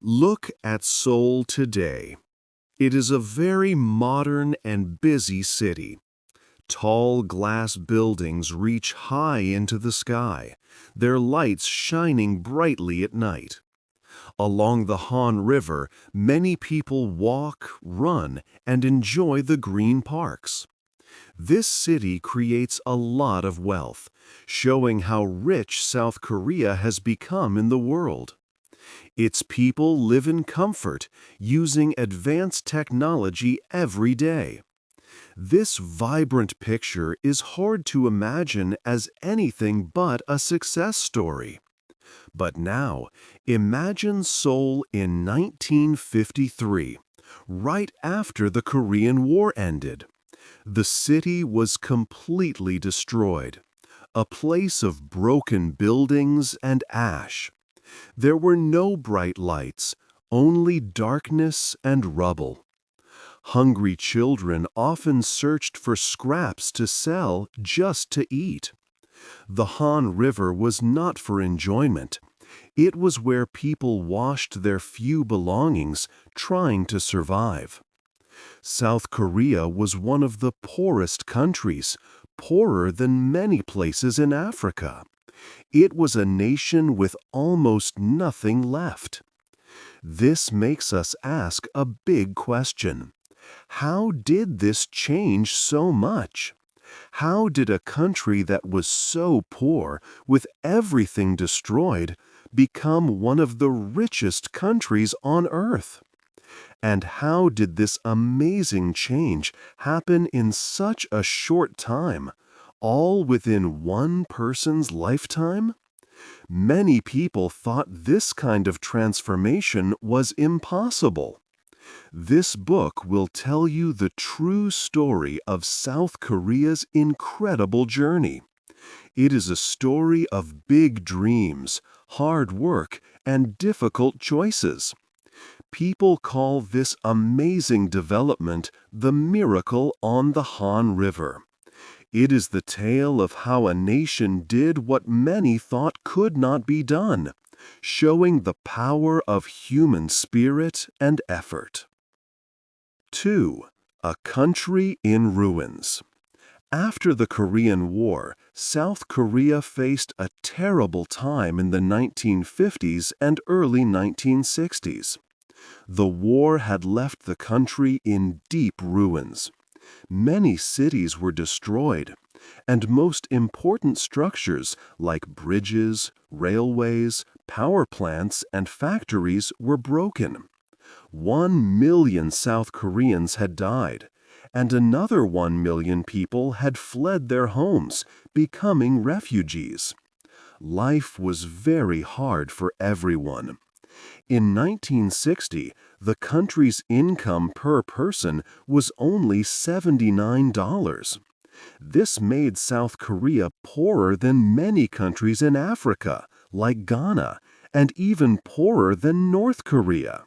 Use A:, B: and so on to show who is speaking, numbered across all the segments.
A: Look at Seoul today. It is a very modern and busy city. Tall glass buildings reach high into the sky, their lights shining brightly at night. Along the Han River, many people walk, run, and enjoy the green parks. This city creates a lot of wealth, showing how rich South Korea has become in the world. Its people live in comfort, using advanced technology every day. This vibrant picture is hard to imagine as anything but a success story. But now, imagine Seoul in 1953, right after the Korean War ended. The city was completely destroyed, a place of broken buildings and ash. There were no bright lights, only darkness and rubble. Hungry children often searched for scraps to sell just to eat. The Han River was not for enjoyment. It was where people washed their few belongings, trying to survive. South Korea was one of the poorest countries, poorer than many places in Africa. It was a nation with almost nothing left. This makes us ask a big question. How did this change so much? How did a country that was so poor, with everything destroyed, become one of the richest countries on earth? And how did this amazing change happen in such a short time, all within one person's lifetime? Many people thought this kind of transformation was impossible. This book will tell you the true story of South Korea's incredible journey. It is a story of big dreams, hard work, and difficult choices. People call this amazing development the miracle on the Han River. It is the tale of how a nation did what many thought could not be done, showing the power of human spirit and effort. 2. A country in ruins. After the Korean War, South Korea faced a terrible time in the 1950s and early 1960s. The war had left the country in deep ruins. Many cities were destroyed, and most important structures like bridges, railways, power plants, and factories were broken. 1 million South Koreans had died, and another 1 million people had fled their homes, becoming refugees. Life was very hard for everyone. In 1960, the country's income per person was only $79. This made South Korea poorer than many countries in Africa, like Ghana, and even poorer than North Korea.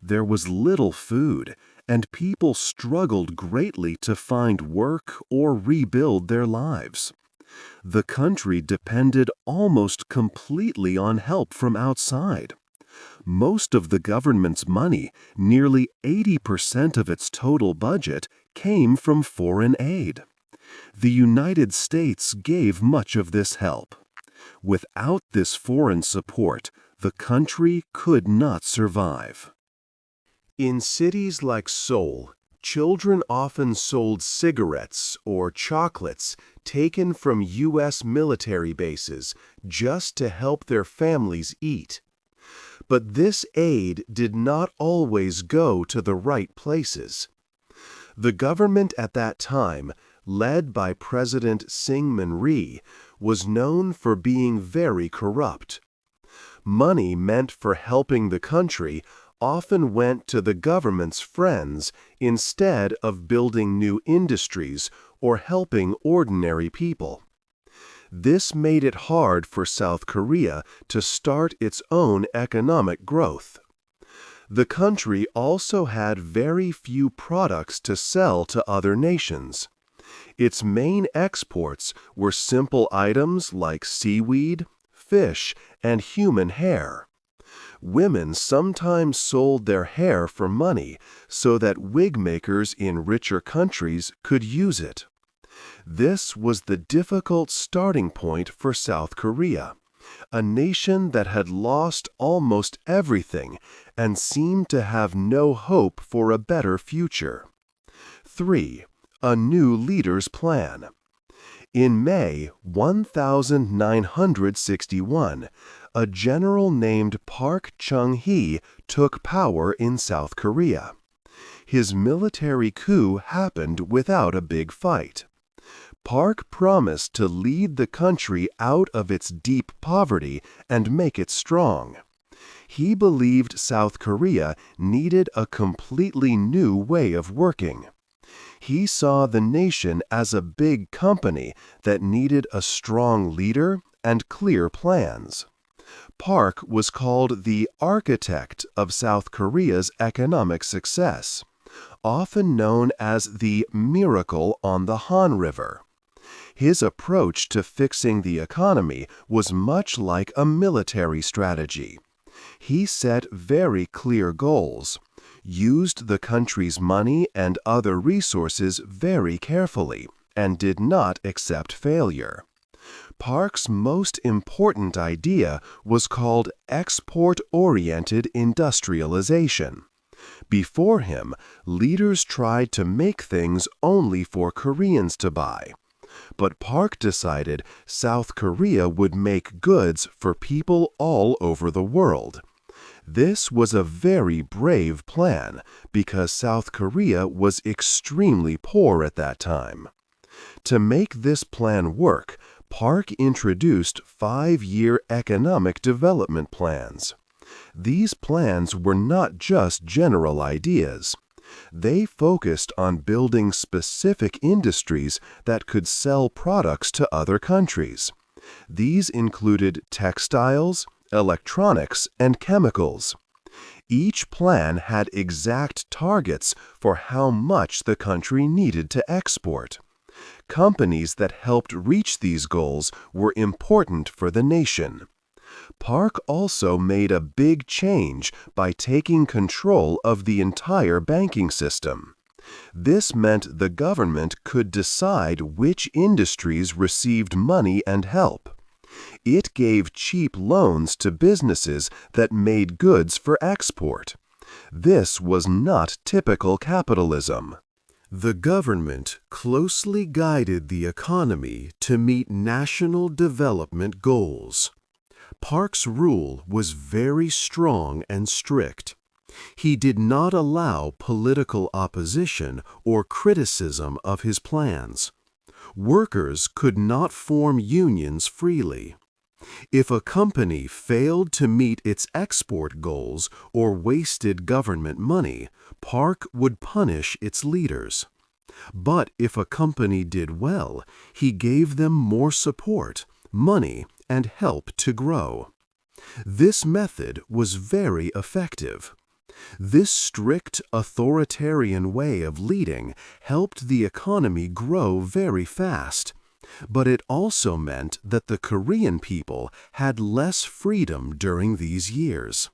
A: There was little food, and people struggled greatly to find work or rebuild their lives. The country depended almost completely on help from outside. Most of the government's money, nearly 80% of its total budget, came from foreign aid. The United States gave much of this help. Without this foreign support, the country could not survive. In cities like Seoul, children often sold cigarettes or chocolates taken from U.S. military bases just to help their families eat. But this aid did not always go to the right places. The government at that time, led by President Syngman Rhee, was known for being very corrupt. Money meant for helping the country often went to the government's friends instead of building new industries or helping ordinary people. This made it hard for South Korea to start its own economic growth. The country also had very few products to sell to other nations. Its main exports were simple items like seaweed, fish, and human hair. Women sometimes sold their hair for money so that wig makers in richer countries could use it. This was the difficult starting point for South Korea, a nation that had lost almost everything and seemed to have no hope for a better future. 3. A new leader's plan. In May 1961, a general named Park Chung-hee took power in South Korea. His military coup happened without a big fight. Park promised to lead the country out of its deep poverty and make it strong. He believed South Korea needed a completely new way of working. He saw the nation as a big company that needed a strong leader and clear plans. Park was called the architect of South Korea's economic success, often known as the miracle on the Han River. His approach to fixing the economy was much like a military strategy. He set very clear goals, used the country's money and other resources very carefully, and did not accept failure. Park's most important idea was called export-oriented industrialization. Before him, leaders tried to make things only for Koreans to buy. But Park decided South Korea would make goods for people all over the world. This was a very brave plan because South Korea was extremely poor at that time. To make this plan work, Park introduced 5-year economic development plans. These plans were not just general ideas. They focused on building specific industries that could sell products to other countries. These included textiles, electronics, and chemicals. Each plan had exact targets for how much the country needed to export. Companies that helped reach these goals were important for the nation. Park also made a big change by taking control of the entire banking system. This meant the government could decide which industries received money and help. It gave cheap loans to businesses that made goods for export. This was not typical capitalism. The government closely guided the economy to meet national development goals. Park's rule was very strong and strict. He did not allow political opposition or criticism of his plans. Workers could not form unions freely. If a company failed to meet its export goals or wasted government money, Park would punish its leaders. But if a company did well, he gave them more support, money, and help to grow. This method was very effective. This strict authoritarian way of leading helped the economy grow very fast. But it also meant that the Korean people had less freedom during these years.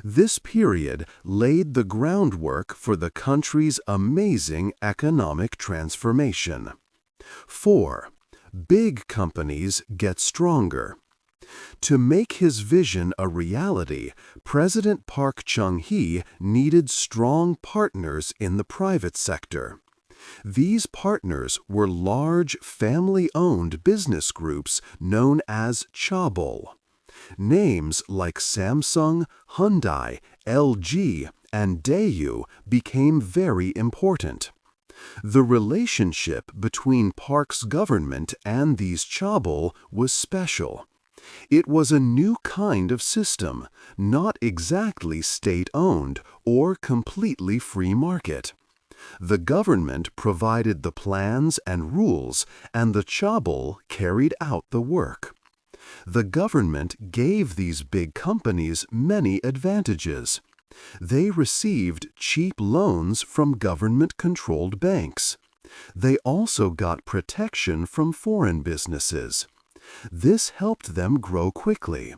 A: This period laid the groundwork for the country's amazing economic transformation. 4. Big companies get stronger. To make his vision a reality, President Park Chung-hee needed strong partners in the private sector. These partners were large family-owned business groups known as chaebol. Names like Samsung, Hyundai, LG, and Daewoo became very important. The relationship between Park's government and these chaebol was special. It was a new kind of system, not exactly state-owned or completely free market. The government provided the plans and rules, and the chaebol carried out the work. The government gave these big companies many advantages. They received cheap loans from government-controlled banks. They also got protection from foreign businesses. This helped them grow quickly.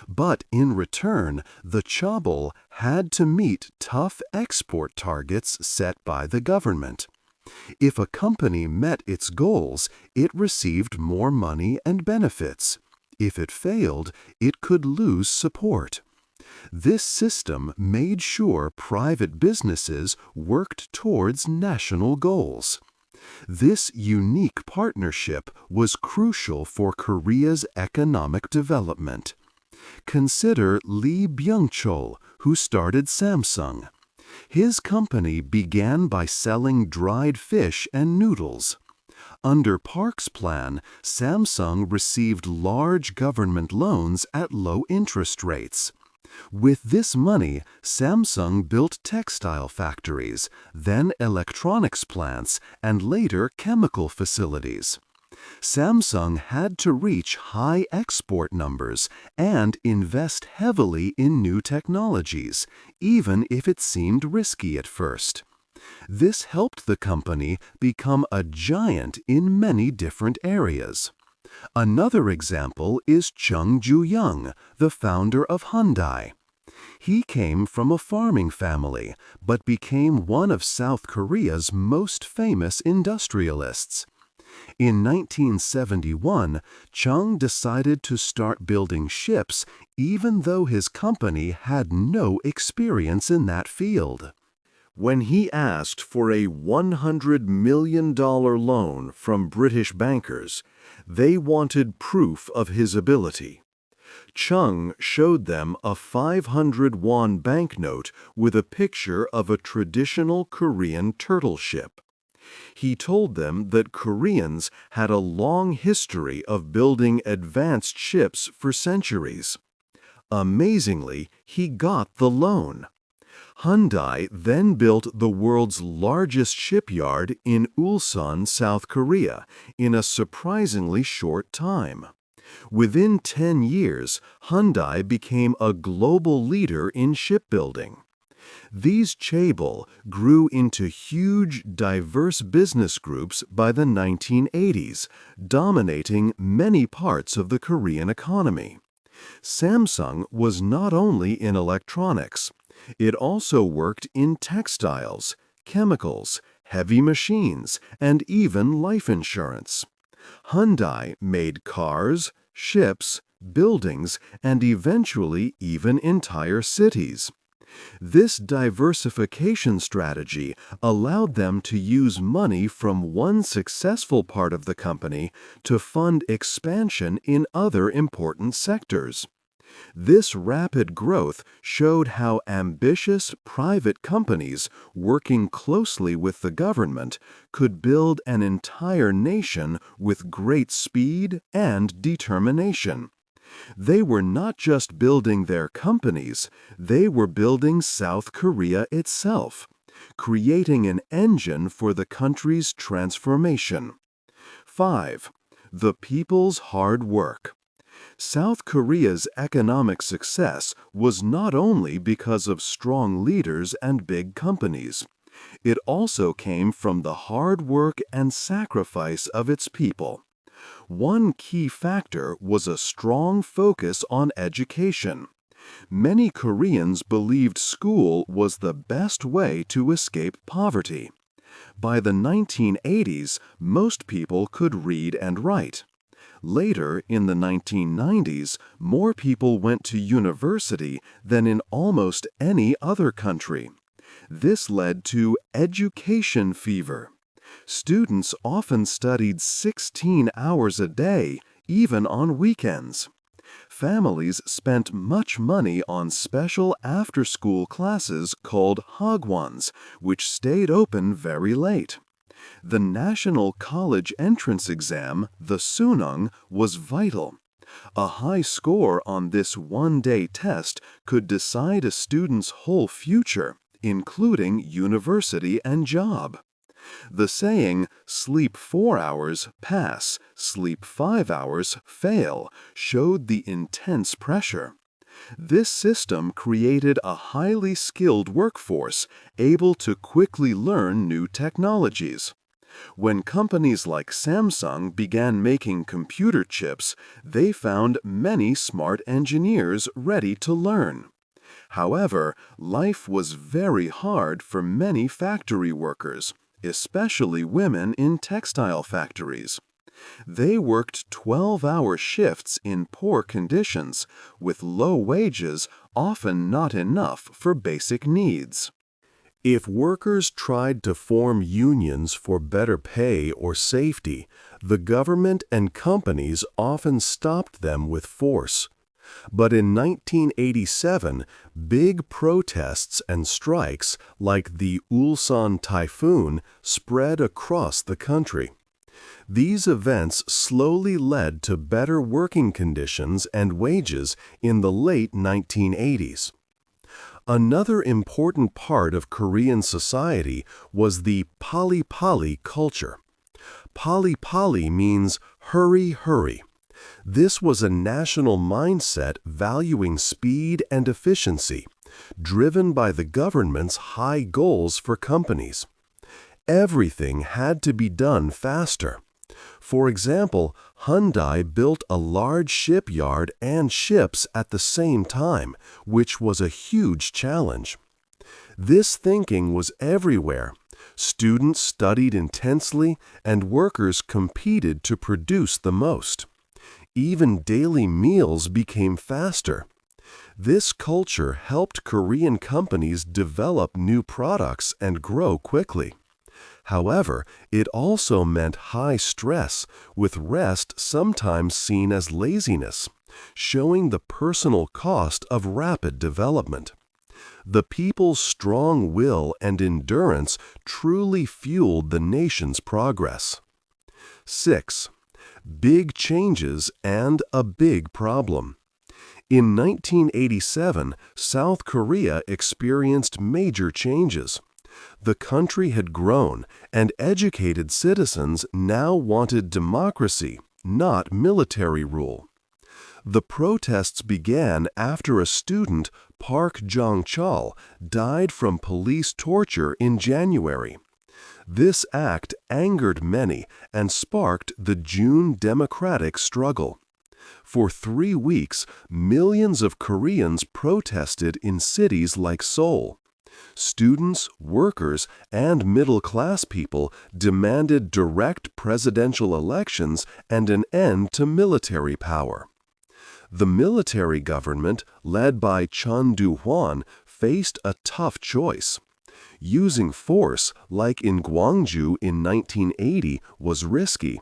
A: But in return, the chaebol had to meet tough export targets set by the government. If a company met its goals, it received more money and benefits. If it failed, it could lose support. This system made sure private businesses worked towards national goals. This unique partnership was crucial for Korea's economic development. Consider Lee Byung-chul, who started Samsung. His company began by selling dried fish and noodles. Under Park's plan, Samsung received large government loans at low interest rates. With this money, Samsung built textile factories, then electronics plants, and later chemical facilities. Samsung had to reach high export numbers and invest heavily in new technologies, even if it seemed risky at first. This helped the company become a giant in many different areas. Another example is Chung Ju-young, the founder of Hyundai. He came from a farming family, but became one of South Korea's most famous industrialists. In 1971, Chung decided to start building ships even though his company had no experience in that field. When he asked for a $100 million loan from British bankers, they wanted proof of his ability. Chung showed them a 500 won banknote with a picture of a traditional Korean turtle ship. He told them that Koreans had a long history of building advanced ships for centuries. Amazingly, he got the loan. Hyundai then built the world's largest shipyard in Ulsan, South Korea, in a surprisingly short time. Within 10 years, Hyundai became a global leader in shipbuilding. These chaebol grew into huge, diverse business groups by the 1980s, dominating many parts of the Korean economy. Samsung was not only in electronics. It also worked in textiles, chemicals, heavy machines, and even life insurance. Hyundai made cars, ships, buildings, and eventually even entire cities. This diversification strategy allowed them to use money from one successful part of the company to fund expansion in other important sectors. This rapid growth showed how ambitious private companies working closely with the government could build an entire nation with great speed and determination. They were not just building their companies, they were building South Korea itself, creating an engine for the country's transformation. 5. The people's hard work. South Korea's economic success was not only because of strong leaders and big companies. It also came from the hard work and sacrifice of its people. One key factor was a strong focus on education. Many Koreans believed school was the best way to escape poverty. By the 1980s, most people could read and write. Later, in the 1990s, more people went to university than in almost any other country. This led to education fever. Students often studied 16 hours a day, even on weekends. Families spent much money on special after-school classes called hagwons, which stayed open very late. The National College Entrance Exam, the Sunung, was vital. A high score on this one-day test could decide a student's whole future, including university and job. The saying, "sleep 4 hours, pass, sleep 5 hours, fail," showed the intense pressure. This system created a highly skilled workforce, able to quickly learn new technologies. When companies like Samsung began making computer chips, they found many smart engineers ready to learn. However, life was very hard for many factory workers, especially women in textile factories. They worked 12-hour shifts in poor conditions, with low wages, often not enough for basic needs. If workers tried to form unions for better pay or safety, the government and companies often stopped them with force. But in 1987, big protests and strikes, like the Ulsan Typhoon, spread across the country. These events slowly led to better working conditions and wages in the late 1980s. Another important part of Korean society was the Pali-Pali culture. Pali-Pali means hurry, hurry. This was a national mindset valuing speed and efficiency, driven by the government's high goals for companies. Everything had to be done faster. For example, Hyundai built a large shipyard and ships at the same time, which was a huge challenge. This thinking was everywhere. Students studied intensely, and workers competed to produce the most. Even daily meals became faster. This culture helped Korean companies develop new products and grow quickly. However, it also meant high stress, with rest sometimes seen as laziness, showing the personal cost of rapid development. The people's strong will and endurance truly fueled the nation's progress. 6. Big changes and a big problem. In 1987, South Korea experienced major changes. The country had grown, and educated citizens now wanted democracy, not military rule. The protests began after a student, Park Jong-chol, died from police torture in January. This act angered many and sparked the June democratic struggle. For 3 weeks, millions of Koreans protested in cities like Seoul. Students, workers, and middle-class people demanded direct presidential elections and an end to military power. The military government, led by Chun Do-hwan, faced a tough choice. Using force, like in Gwangju in 1980, was risky.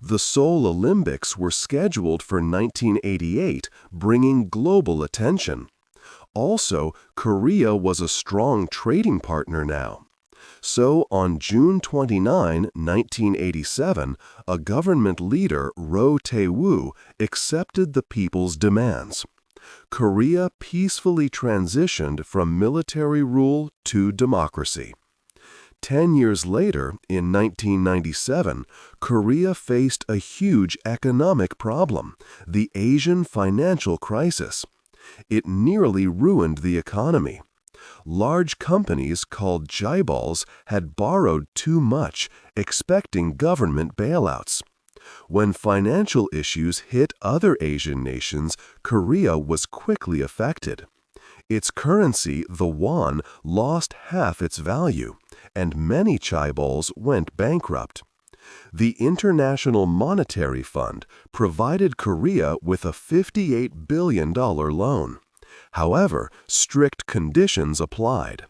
A: The Seoul Olympics were scheduled for 1988, bringing global attention. Also, Korea was a strong trading partner now. So, on June 29, 1987, a government leader, Roh Tae-woo, accepted the people's demands. Korea peacefully transitioned from military rule to democracy. 10 years later, in 1997, Korea faced a huge economic problem, the Asian financial crisis. It nearly ruined the economy. Large companies called chaebols had borrowed too much, expecting government bailouts. When financial issues hit other Asian nations, Korea was quickly affected. Its currency, the won, lost half its value, and many chaebols went bankrupt. The International Monetary Fund provided Korea with a $58 billion loan. However, strict conditions applied.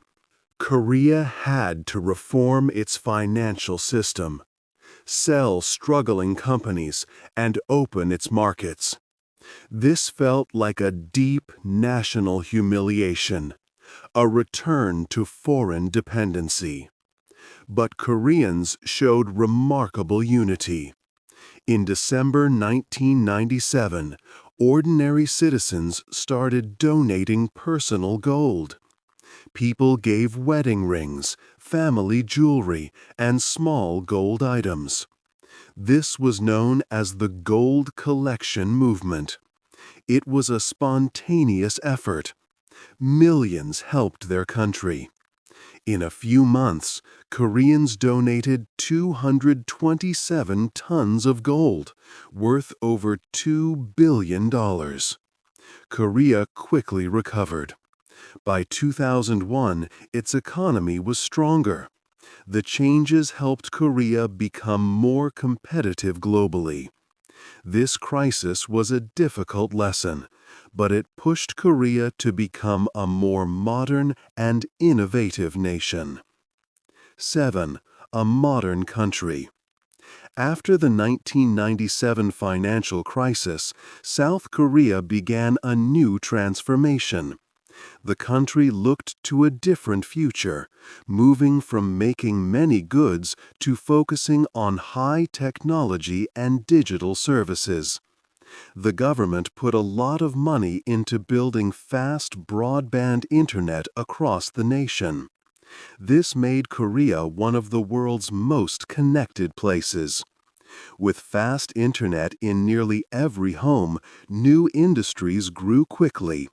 A: Korea had to reform its financial system, sell struggling companies, and open its markets. This felt like a deep national humiliation, a return to foreign dependency. But Koreans showed remarkable unity. In December 1997, ordinary citizens started donating personal gold. People gave wedding rings, family jewelry, and small gold items. This was known as the Gold Collection Movement. It was a spontaneous effort. Millions helped their country. In a few months, Koreans donated 227 tons of gold, worth over $2 billion. Korea quickly recovered. By 2001, its economy was stronger. The changes helped Korea become more competitive globally. This crisis was a difficult lesson, but it pushed Korea to become a more modern and innovative nation. 7. A modern country. After the 1997 financial crisis, South Korea began a new transformation. The country looked to a different future, moving from making many goods to focusing on high technology and digital services. The government put a lot of money into building fast broadband internet across the nation. This made Korea one of the world's most connected places. With fast internet in nearly every home, new industries grew quickly.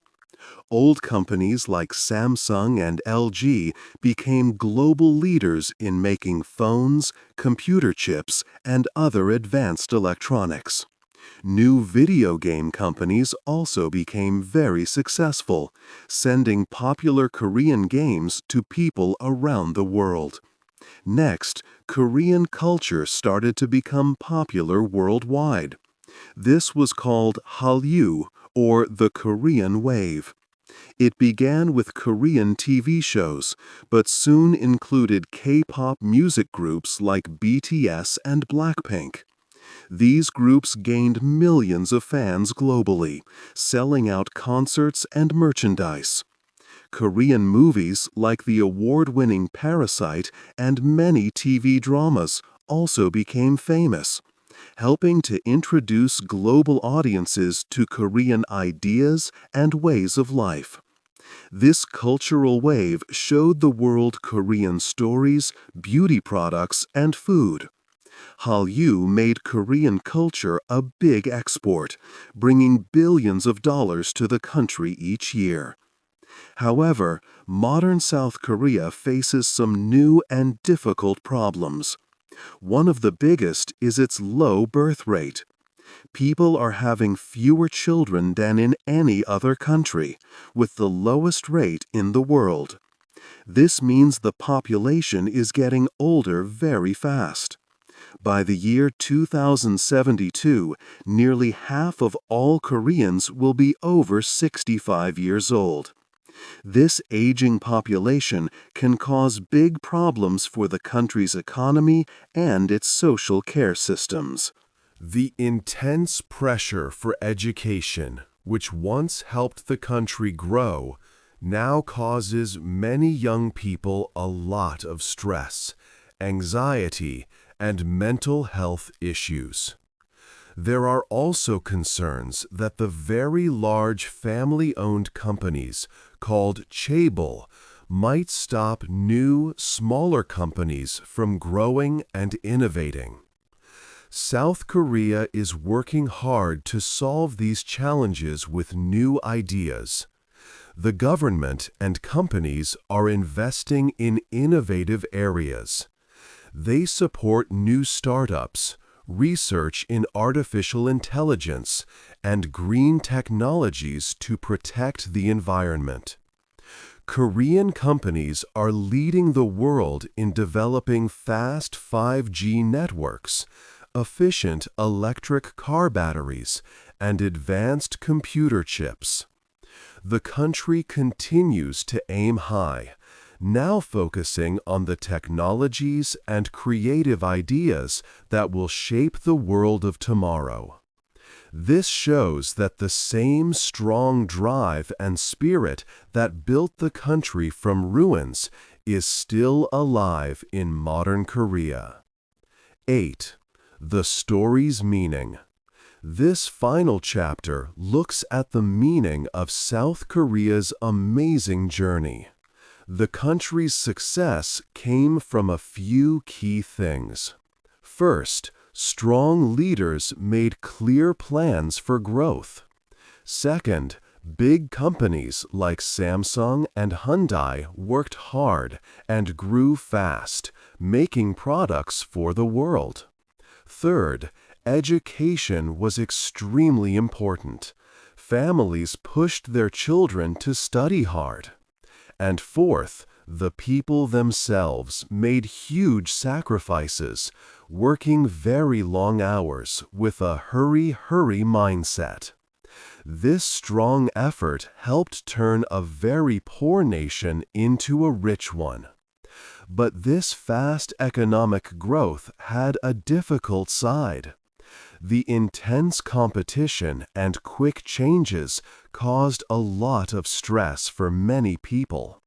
A: Old companies like Samsung and LG became global leaders in making phones, computer chips, and other advanced electronics. New video game companies also became very successful, sending popular Korean games to people around the world. Next, Korean culture started to become popular worldwide. This was called Hallyu, or the Korean Wave. It began with Korean TV shows, but soon included K-pop music groups like BTS and Blackpink. These groups gained millions of fans globally, selling out concerts and merchandise. Korean movies like the award-winning Parasite and many TV dramas also became famous, helping to introduce global audiences to Korean ideas and ways of life. This cultural wave showed the world Korean stories, beauty products, and food. Hallyu made Korean culture a big export, bringing billions of dollars to the country each year. However, modern South Korea faces some new and difficult problems. One of the biggest is its low birth rate. People are having fewer children than in any other country, with the lowest rate in the world. This means the population is getting older very fast. By the year 2072, nearly half of all Koreans will be over 65 years old. This aging population can cause big problems for the country's economy and its social care systems. The intense pressure for education, which once helped the country grow, now causes many young people a lot of stress, anxiety, and mental health issues. There are also concerns that the very large family-owned companies called chaebol might stop new, smaller companies from growing and innovating. South Korea is working hard to solve these challenges with new ideas. The government and companies are investing in innovative areas. They support new startups, research in artificial intelligence, and green technologies to protect the environment. Korean companies are leading the world in developing fast 5G networks, efficient electric car batteries, and advanced computer chips. The country continues to aim high, now focusing on the technologies and creative ideas that will shape the world of tomorrow. This shows that the same strong drive and spirit that built the country from ruins is still alive in modern Korea. 8. The story's meaning. This final chapter looks at the meaning of South Korea's amazing journey. The country's success came from a few key things. First, strong leaders made clear plans for growth. Second, Big companies like Samsung and Hyundai worked hard and grew fast, making products for the world. Third, education was extremely important. Families pushed their children to study hard. And fourth, the people themselves made huge sacrifices, working very long hours with a hurry mindset. This strong effort helped turn a very poor nation into a rich one. But this fast economic growth had a difficult side. The intense competition and quick changes caused a lot of stress for many people.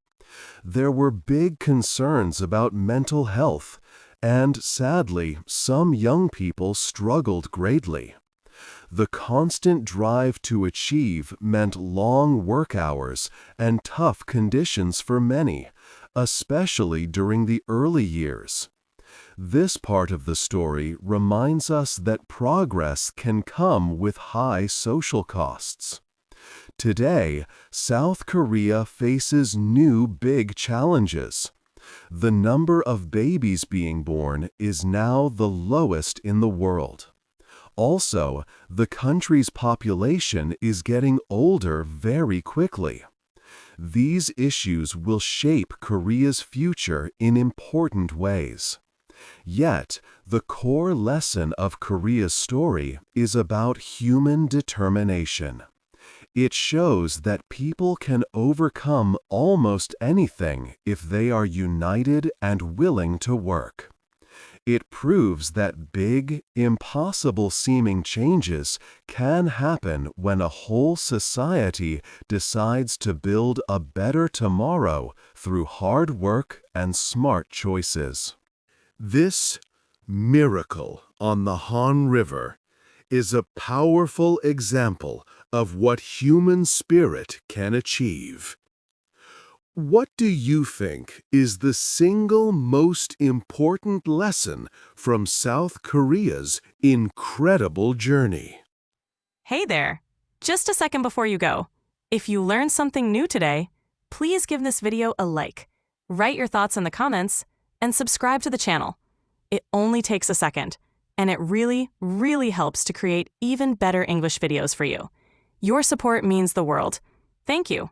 A: There were big concerns about mental health, and sadly, some young people struggled greatly. The constant drive to achieve meant long work hours and tough conditions for many, especially during the early years. This part of the story reminds us that progress can come with high social costs. Today, South Korea faces new big challenges. The number of babies being born is now the lowest in the world. Also, the country's population is getting older very quickly. These issues will shape Korea's future in important ways. Yet, the core lesson of Korea's story is about human determination. It shows that people can overcome almost anything if they are united and willing to work. It proves that big, impossible-seeming changes can happen when a whole society decides to build a better tomorrow through hard work and smart choices. This miracle on the Han River is a powerful example of what human spirit can achieve. What do you think is the single most important lesson from South Korea's incredible journey?
B: Hey there! Just a second before you go. If you learned something new today, please give this video a like, write your thoughts in the comments, and subscribe to the channel. It only takes a second, and it really helps to create even better English videos for you. Your support means the world. Thank you.